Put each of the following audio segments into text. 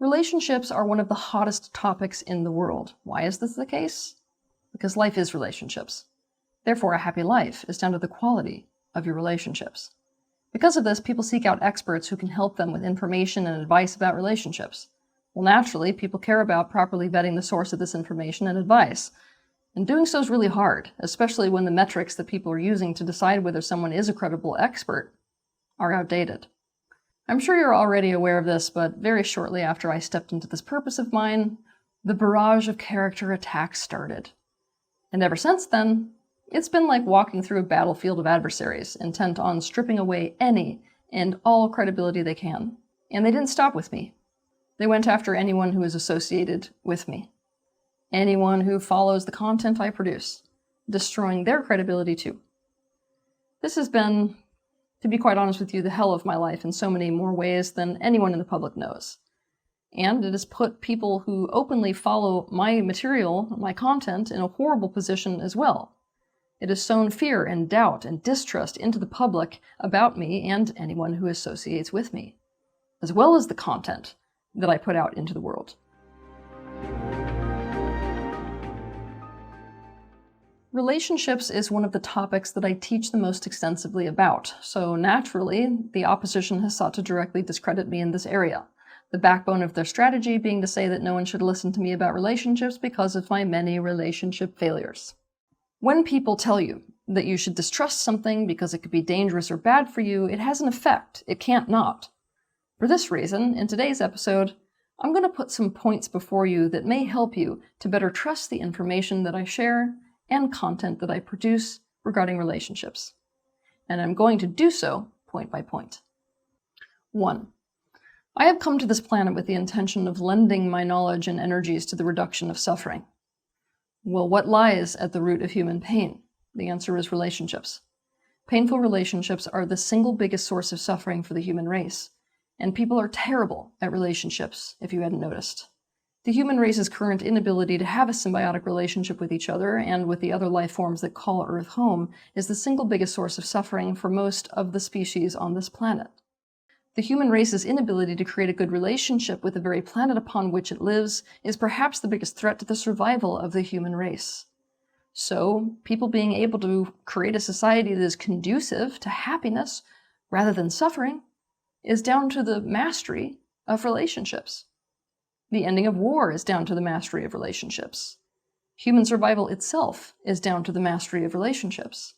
Relationships are one of the hottest topics in the world. Why is this the case? Because life is relationships. Therefore, a happy life is down to the quality of your relationships. Because of this, people seek out experts who can help them with information and advice about relationships. Well, naturally, people care about properly vetting the source of this information and advice. And doing so is really hard, especially when the metrics that people are using to decide whether someone is a credible expert are outdated. I'm sure you're already aware of this, but very shortly after I stepped into this purpose of mine, the barrage of character attacks started. And ever since then, it's been like walking through a battlefield of adversaries, intent on stripping away any and all credibility they can. And they didn't stop with me. They went after anyone who is associated with me. Anyone who follows the content I produce, destroying their credibility too. This has been, to be quite honest with you, the hell of my life in so many more ways than anyone in the public knows. And it has put people who openly follow my material, my content, in a horrible position as well. It has sown fear and doubt and distrust into the public about me and anyone who associates with me, as well as the content that I put out into the world. Relationships is one of the topics that I teach the most extensively about, so naturally, the opposition has sought to directly discredit me in this area. The backbone of their strategy being to say that no one should listen to me about relationships because of my many relationship failures. When people tell you that you should distrust something because it could be dangerous or bad for you, it has an effect. It can't not. For this reason, in today's episode, I'm going to put some points before you that may help you to better trust the information that I share and content that I produce regarding relationships. And I'm going to do so point by point. 1. I have come to this planet with the intention of lending my knowledge and energies to the reduction of suffering. Well, what lies at the root of human pain? The answer is relationships. Painful relationships are the single biggest source of suffering for the human race, and people are terrible at relationships, if you hadn't noticed. The human race's current inability to have a symbiotic relationship with each other and with the other life forms that call Earth home is the single biggest source of suffering for most of the species on this planet. The human race's inability to create a good relationship with the very planet upon which it lives is perhaps the biggest threat to the survival of the human race. So, people being able to create a society that is conducive to happiness rather than suffering is down to the mastery of relationships. The ending of war is down to the mastery of relationships. Human survival itself is down to the mastery of relationships.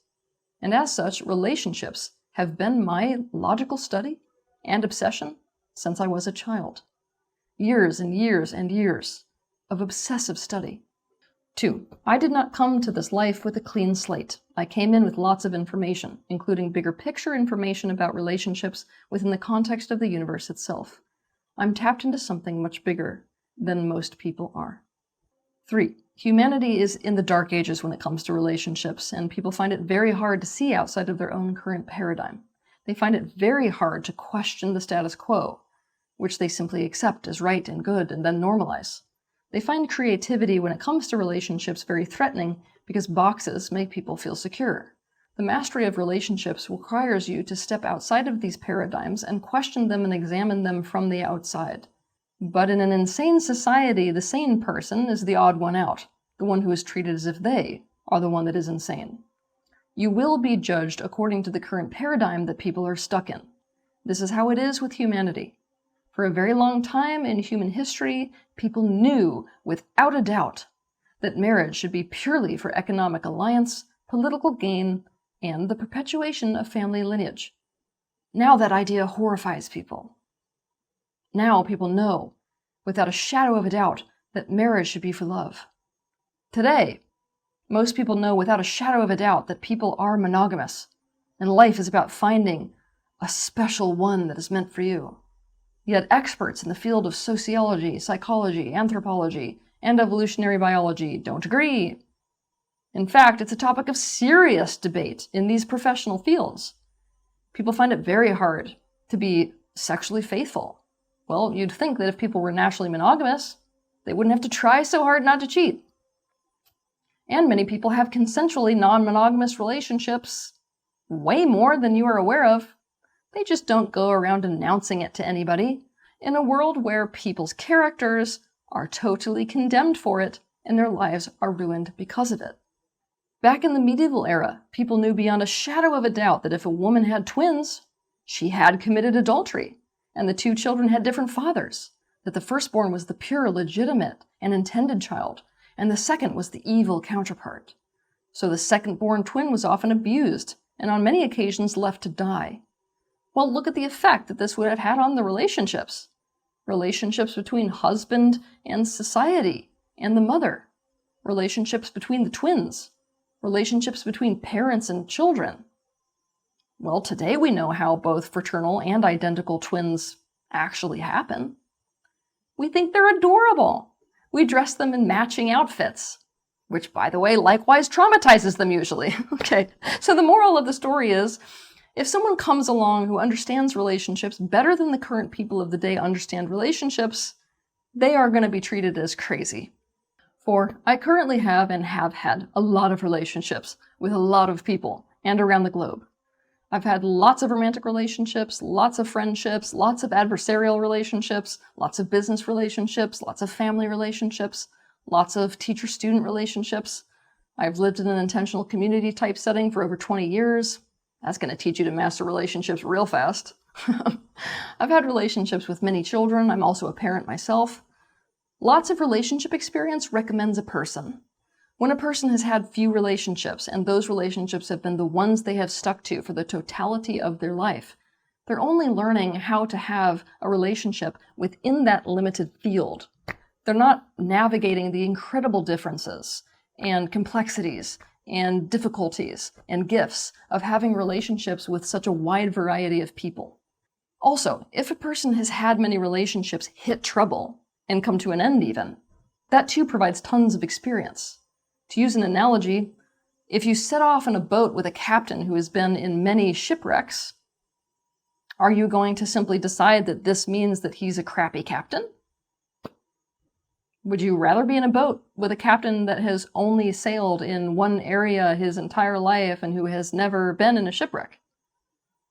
And as such, relationships have been my logical study and obsession since I was a child. Years and years and years of obsessive study. 2. I did not come to this life with a clean slate. I came in with lots of information, including bigger picture information about relationships within the context of the universe itself. I'm tapped into something much bigger than most people are. 3. Humanity is in the dark ages when it comes to relationships, and people find it very hard to see outside of their own current paradigm. They find it very hard to question the status quo, which they simply accept as right and good and then normalize. They find creativity when it comes to relationships very threatening because boxes make people feel secure. The mastery of relationships requires you to step outside of these paradigms and question them and examine them from the outside. But in an insane society, the sane person is the odd one out, the one who is treated as if they are the one that is insane. You will be judged according to the current paradigm that people are stuck in. This is how it is with humanity. For a very long time in human history, people knew without a doubt that marriage should be purely for economic alliance, political gain, and the perpetuation of family lineage. Now that idea horrifies people. Now people know, without a shadow of a doubt, that marriage should be for love. Today, most people know without a shadow of a doubt that people are monogamous, and life is about finding a special one that is meant for you. Yet experts in the field of sociology, psychology, anthropology, and evolutionary biology don't agree. In fact, it's a topic of serious debate in these professional fields. People find it very hard to be sexually faithful. Well, you'd think that if people were naturally monogamous, they wouldn't have to try so hard not to cheat. And many people have consensually non-monogamous relationships, way more than you are aware of. They just don't go around announcing it to anybody. in a world where people's characters are totally condemned for it and their lives are ruined because of it. Back in the medieval era, people knew beyond a shadow of a doubt that if a woman had twins, she had committed adultery, and the two children had different fathers, that the firstborn was the pure, legitimate, and intended child, and the second was the evil counterpart. So the second-born twin was often abused, and on many occasions left to die. Well, look at the effect that this would have had on the relationships. Relationships between husband and society and the mother. Relationships between the twins. Relationships between parents and children. Well, today we know how both fraternal and identical twins actually happen. We think they're adorable. We dress them in matching outfits, which, by the way, likewise traumatizes them usually. Okay, so the moral of the story is, if someone comes along who understands relationships better than the current people of the day understand relationships, they are going to be treated as crazy. For I currently have and have had a lot of relationships with a lot of people and around the globe. I've had lots of romantic relationships, lots of friendships, lots of adversarial relationships, lots of business relationships, lots of family relationships, lots of teacher-student relationships. I've lived in an intentional community type setting for over 20 years. That's going to teach you to master relationships real fast. I've had relationships with many children. I'm also a parent myself. Lots of relationship experience recommends a person. When a person has had few relationships, and those relationships have been the ones they have stuck to for the totality of their life, they're only learning how to have a relationship within that limited field. They're not navigating the incredible differences and complexities and difficulties and gifts of having relationships with such a wide variety of people. Also, if a person has had many relationships hit trouble and come to an end even, that too provides tons of experience. To use an analogy, if you set off in a boat with a captain who has been in many shipwrecks, are you going to simply decide that this means that he's a crappy captain? Would you rather be in a boat with a captain that has only sailed in one area his entire life and who has never been in a shipwreck?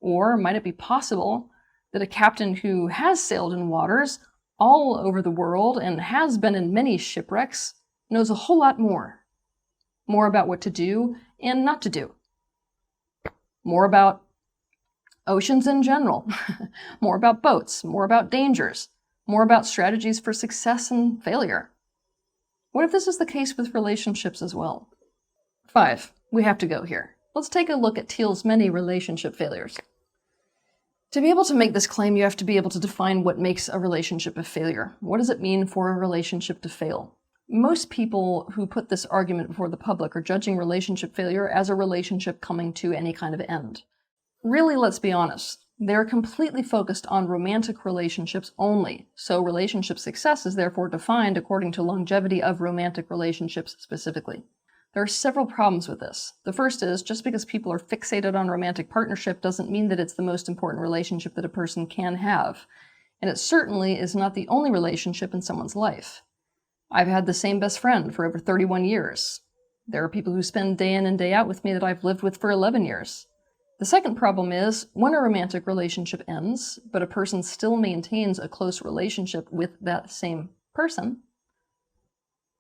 Or might it be possible that a captain who has sailed in waters all over the world and has been in many shipwrecks knows a whole lot more? More about what to do and not to do. More about oceans in general. More about boats. More about dangers. More about strategies for success and failure. What if this is the case with relationships as well? 5. We have to go here. Let's take a look at Teal's many relationship failures. To be able to make this claim, you have to be able to define what makes a relationship a failure. What does it mean for a relationship to fail? Most people who put this argument before the public are judging relationship failure as a relationship coming to any kind of end. Really, let's be honest. They're completely focused on romantic relationships only, so relationship success is therefore defined according to longevity of romantic relationships specifically. There are several problems with this. The first is, just because people are fixated on romantic partnership doesn't mean that it's the most important relationship that a person can have. And it certainly is not the only relationship in someone's life. I've had the same best friend for over 31 years. There are people who spend day in and day out with me that I've lived with for 11 years. The second problem is, when a romantic relationship ends, but a person still maintains a close relationship with that same person,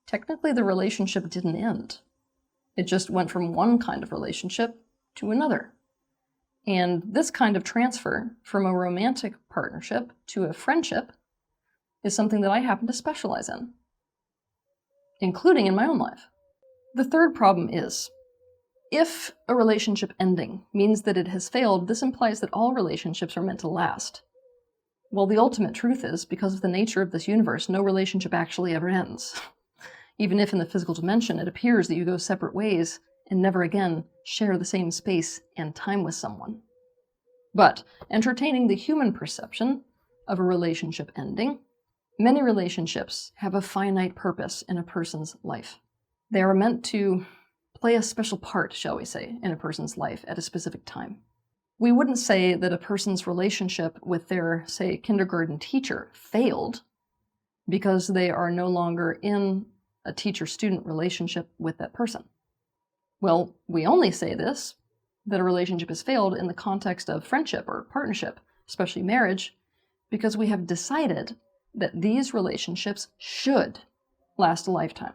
technically the relationship didn't end. It just went from one kind of relationship to another. And this kind of transfer from a romantic partnership to a friendship is something that I happen to specialize in, including in my own life. The third problem is, if a relationship ending means that it has failed, this implies that all relationships are meant to last. Well, the ultimate truth is, because of the nature of this universe, no relationship actually ever ends. Even if in the physical dimension it appears that you go separate ways and never again share the same space and time with someone. But, entertaining the human perception of a relationship ending, many relationships have a finite purpose in a person's life. They are meant to play a special part, shall we say, in a person's life at a specific time. We wouldn't say that a person's relationship with their, say, kindergarten teacher failed because they are no longer in a teacher-student relationship with that person. Well, we only say this, that a relationship has failed in the context of friendship or partnership, especially marriage, because we have decided that these relationships should last a lifetime.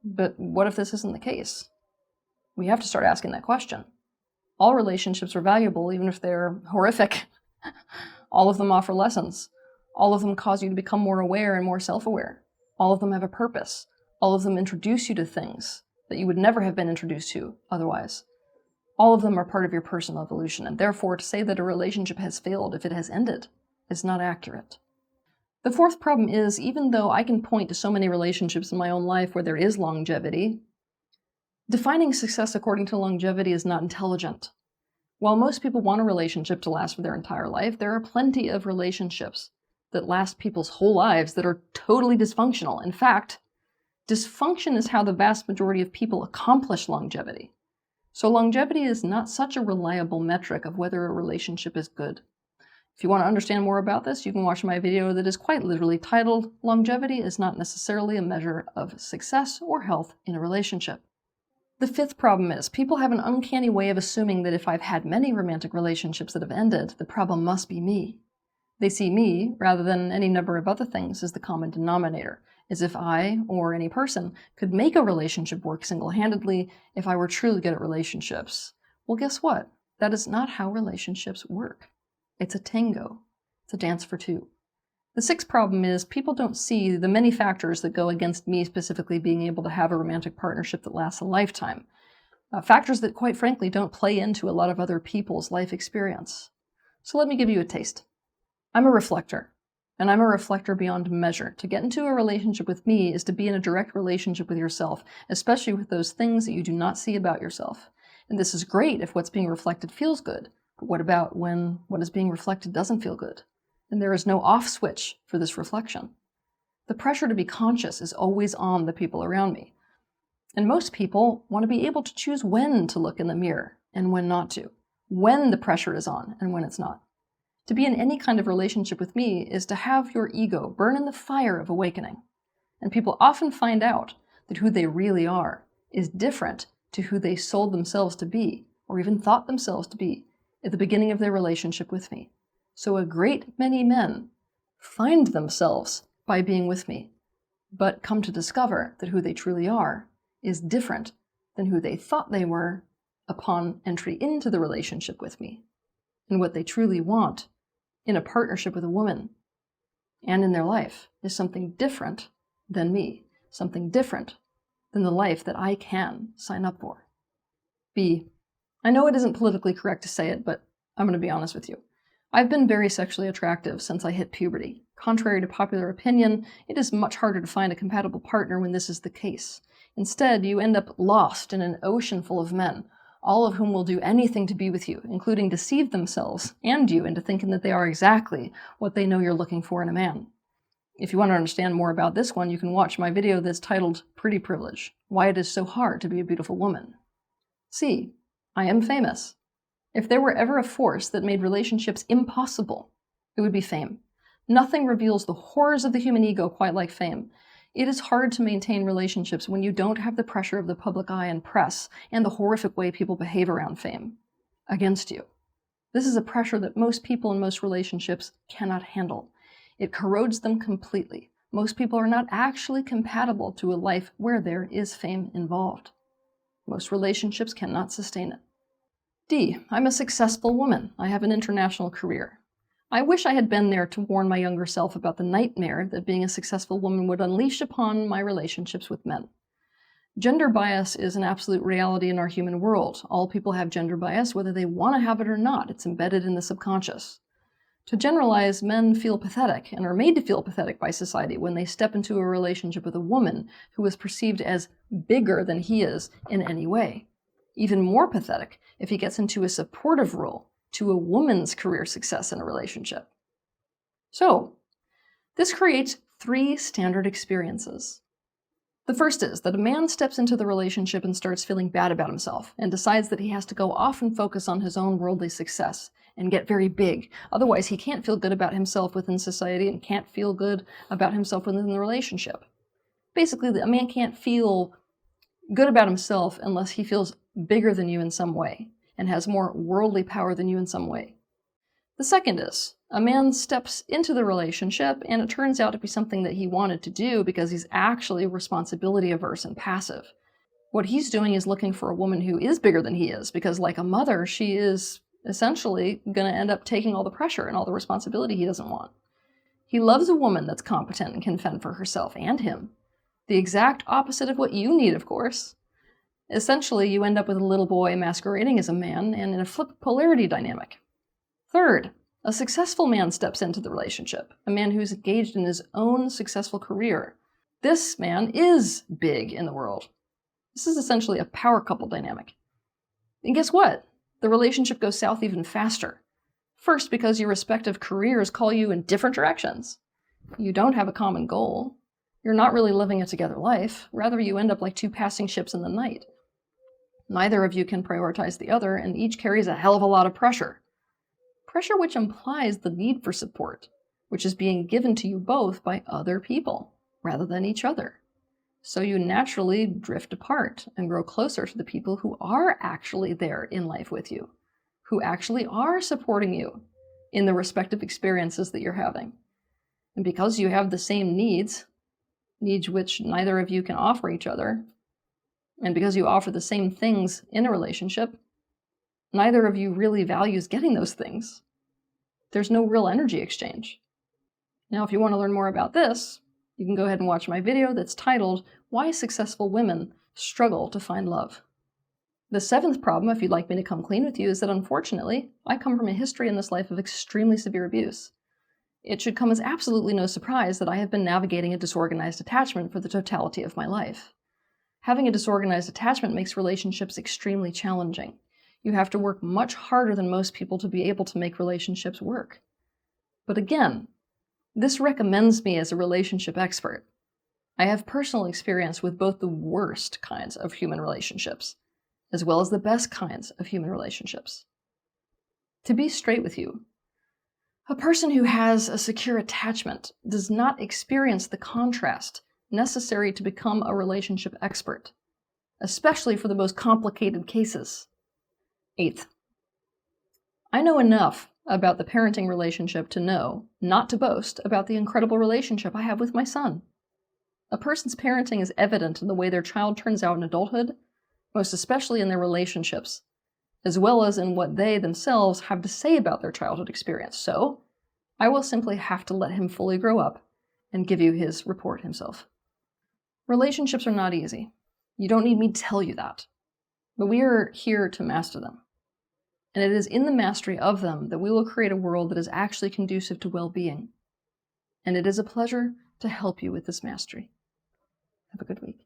But what if this isn't the case? We have to start asking that question. All relationships are valuable, even if they're horrific. All of them offer lessons. All of them cause you to become more aware and more self-aware. All of them have a purpose. All of them introduce you to things that you would never have been introduced to otherwise. All of them are part of your personal evolution, and therefore to say that a relationship has failed if it has ended is not accurate. The fourth problem is, even though I can point to so many relationships in my own life where there is longevity, defining success according to longevity is not intelligent. While most people want a relationship to last for their entire life, there are plenty of relationships that last people's whole lives that are totally dysfunctional. In fact, dysfunction is how the vast majority of people accomplish longevity. So longevity is not such a reliable metric of whether a relationship is good. If you want to understand more about this, you can watch my video that is quite literally titled, "Longevity is not necessarily a measure of success or health in a relationship." The fifth problem is, people have an uncanny way of assuming that if I've had many romantic relationships that have ended, the problem must be me. They see me, rather than any number of other things, as the common denominator, as if I, or any person, could make a relationship work single-handedly if I were truly good at relationships. Well, guess what? That is not how relationships work. It's a tango. It's a dance for two. The sixth problem is, people don't see the many factors that go against me specifically being able to have a romantic partnership that lasts a lifetime. Factors that, quite frankly, don't play into a lot of other people's life experience. So let me give you a taste. I'm a reflector, and I'm a reflector beyond measure. To get into a relationship with me is to be in a direct relationship with yourself, especially with those things that you do not see about yourself. And this is great if what's being reflected feels good. But what about when what is being reflected doesn't feel good? And there is no off switch for this reflection. The pressure to be conscious is always on the people around me. And most people want to be able to choose when to look in the mirror and when not to, when the pressure is on and when it's not. To be in any kind of relationship with me is to have your ego burn in the fire of awakening. And people often find out that who they really are is different to who they sold themselves to be, or even thought themselves to be, at the beginning of their relationship with me. So a great many men find themselves by being with me, but come to discover that who they truly are is different than who they thought they were upon entry into the relationship with me. And what they truly want in a partnership with a woman and in their life is something different than me, something different than the life that I can sign up for. B. I know it isn't politically correct to say it, but I'm going to be honest with you. I've been very sexually attractive since I hit puberty. Contrary to popular opinion, it is much harder to find a compatible partner when this is the case. Instead, you end up lost in an ocean full of men, all of whom will do anything to be with you, including deceive themselves and you into thinking that they are exactly what they know you're looking for in a man. If you want to understand more about this one, you can watch my video that's titled Pretty Privilege: Why It Is So Hard to Be a Beautiful Woman. C. I am famous. If there were ever a force that made relationships impossible, it would be fame. Nothing reveals the horrors of the human ego quite like fame. It is hard to maintain relationships when you don't have the pressure of the public eye and press and the horrific way people behave around fame against you. This is a pressure that most people in most relationships cannot handle. It corrodes them completely. Most people are not actually compatible to a life where there is fame involved. Most relationships cannot sustain it. D. I'm a successful woman. I have an international career. I wish I had been there to warn my younger self about the nightmare that being a successful woman would unleash upon my relationships with men. Gender bias is an absolute reality in our human world. All people have gender bias, whether they want to have it or not. It's embedded in the subconscious. To generalize, men feel pathetic and are made to feel pathetic by society when they step into a relationship with a woman who is perceived as bigger than he is in any way. Even more pathetic if he gets into a supportive role to a woman's career success in a relationship. So, this creates 3 standard experiences. The first is that a man steps into the relationship and starts feeling bad about himself and decides that he has to go off and focus on his own worldly success and get very big. Otherwise, he can't feel good about himself within society and can't feel good about himself within the relationship. Basically, a man can't feel good about himself unless he feels bigger than you in some way and has more worldly power than you in some way. The second is, a man steps into the relationship and it turns out to be something that he wanted to do because he's actually responsibility averse and passive. What he's doing is looking for a woman who is bigger than he is, because like a mother, she is essentially going to end up taking all the pressure and all the responsibility he doesn't want. He loves a woman that's competent and can fend for herself and him. The exact opposite of what you need, of course. Essentially, you end up with a little boy masquerading as a man and in a flip polarity dynamic. Third, a successful man steps into the relationship, a man who's engaged in his own successful career. This man is big in the world. This is essentially a power couple dynamic. And guess what? The relationship goes south even faster. First, because your respective careers call you in different directions. You don't have a common goal. You're not really living a together life. Rather, you end up like two passing ships in the night. Neither of you can prioritize the other, and each carries a hell of a lot of pressure. Pressure which implies the need for support, which is being given to you both by other people, rather than each other. So you naturally drift apart and grow closer to the people who are actually there in life with you, who actually are supporting you in the respective experiences that you're having. And because you have the same needs which neither of you can offer each other, and because you offer the same things in a relationship, neither of you really values getting those things. There's no real energy exchange. Now, if you want to learn more about this, you can go ahead and watch my video that's titled, Why Successful Women Struggle to Find Love. The seventh problem, if you'd like me to come clean with you, is that unfortunately, I come from a history in this life of extremely severe abuse. It should come as absolutely no surprise that I have been navigating a disorganized attachment for the totality of my life. Having a disorganized attachment makes relationships extremely challenging. You have to work much harder than most people to be able to make relationships work. But again, this recommends me as a relationship expert. I have personal experience with both the worst kinds of human relationships, as well as the best kinds of human relationships. To be straight with you, a person who has a secure attachment does not experience the contrast necessary to become a relationship expert, especially for the most complicated cases. Eighth, I know enough about the parenting relationship to know not to boast about the incredible relationship I have with my son. A person's parenting is evident in the way their child turns out in adulthood, most especially in their relationships, as well as in what they themselves have to say about their childhood experience. So, I will simply have to let him fully grow up and give you his report himself. Relationships are not easy. You don't need me to tell you that. But we are here to master them. And it is in the mastery of them that we will create a world that is actually conducive to well-being. And it is a pleasure to help you with this mastery. Have a good week.